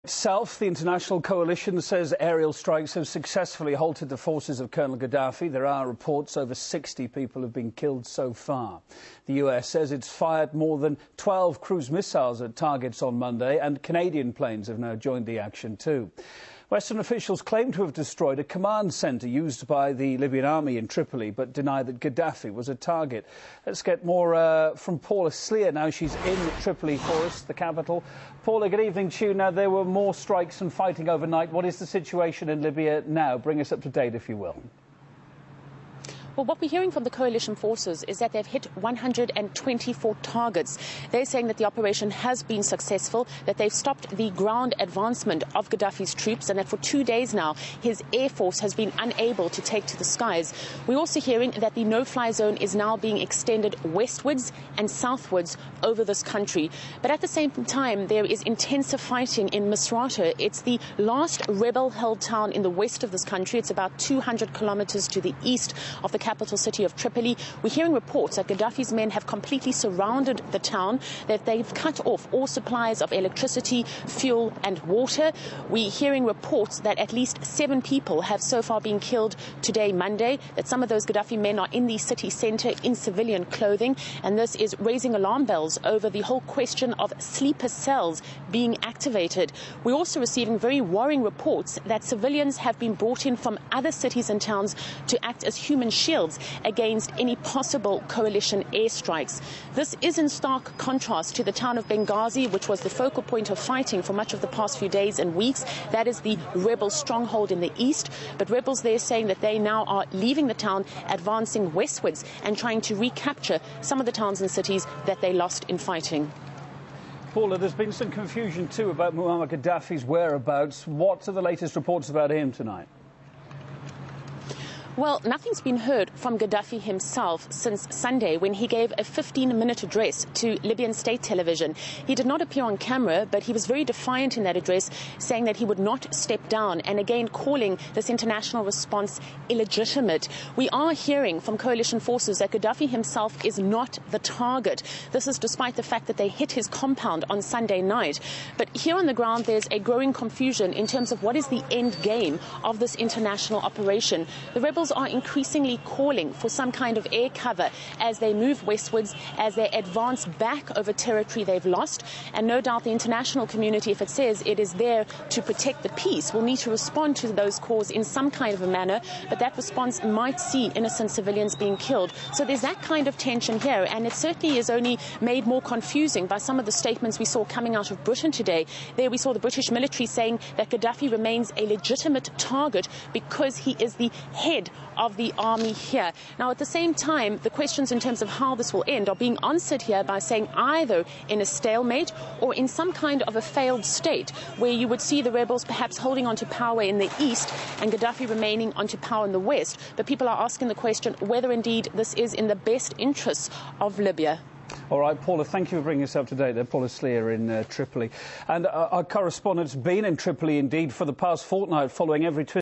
Itself, the international coalition says aerial strikes have successfully halted the forces of Colonel Gaddafi. There are reports over 60 people have been killed so far. The US says it's fired more than 12 cruise missiles at targets on Monday, and Canadian planes have now joined the action too. Western officials claim to have destroyed a command centre used by the Libyan army in Tripoli, but deny that Gaddafi was a target. Let's get more from Paula Sleer now. She's in Tripoli for us, the capital. Paula, good evening to you. Now, there were more strikes and fighting overnight. What is the situation in Libya now? Bring us up to date, if you will. Well, what we're hearing from the coalition forces is that they've hit 124 targets. They're saying that the operation has been successful, that they've stopped the ground advancement of Gaddafi's troops, and that for 2 days now, his air force has been unable to take to the skies. We're also hearing that the no-fly zone is now being extended westwards and southwards over this country. But at the same time, there is intensive fighting in Misrata. It's the last rebel-held town in the west of this country. It's about 200 kilometers to the east of the capital city of Tripoli. We're hearing reports that Gaddafi's men have completely surrounded the town, that they've cut off all supplies of electricity, fuel and water. We're hearing reports that at least 7 people have so far been killed today, Monday, that some of those Gaddafi men are in the city centre in civilian clothing, and this is raising alarm bells over the whole question of sleeper cells being activated. We're also receiving very worrying reports that civilians have been brought in from other cities and towns to act as human shields against any possible coalition airstrikes. This is in stark contrast to the town of Benghazi, which was the focal point of fighting for much of the past few days and weeks. That is the rebel stronghold in the east. But rebels there saying that they now are leaving the town, advancing westwards and trying to recapture some of the towns and cities that they lost in fighting. Paula, there's been some confusion too about Muammar Gaddafi's whereabouts. What are the latest reports about him tonight? Well, nothing's been heard from Gaddafi himself since Sunday, when he gave a 15-minute address to Libyan state television. He did not appear on camera, but he was very defiant in that address, saying that he would not step down, and again calling this international response illegitimate. We are hearing from coalition forces that Gaddafi himself is not the target. This is despite the fact that they hit his compound on Sunday night. But here on the ground, there's a growing confusion in terms of what is the end game of this international operation. The rebels are increasingly calling for some kind of air cover as they move westwards, as they advance back over territory they've lost. And no doubt the international community, if it says it is there to protect the peace, will need to respond to those calls in some kind of a manner. But that response might see innocent civilians being killed. So there's that kind of tension here. And it certainly is only made more confusing by some of the statements we saw coming out of Britain today. There we saw the British military saying that Gaddafi remains a legitimate target because he is the head of the army here. Now, at the same time, the questions in terms of how this will end are being answered here by saying either in a stalemate or in some kind of a failed state, where you would see the rebels perhaps holding on to power in the east and Gaddafi remaining onto power in the west. But people are asking the question whether indeed this is in the best interests of Libya. All right, Paula, thank you for bringing us up to date there. Paula Sleer in Tripoli. And our correspondent's been in Tripoli indeed for the past fortnight, following every twist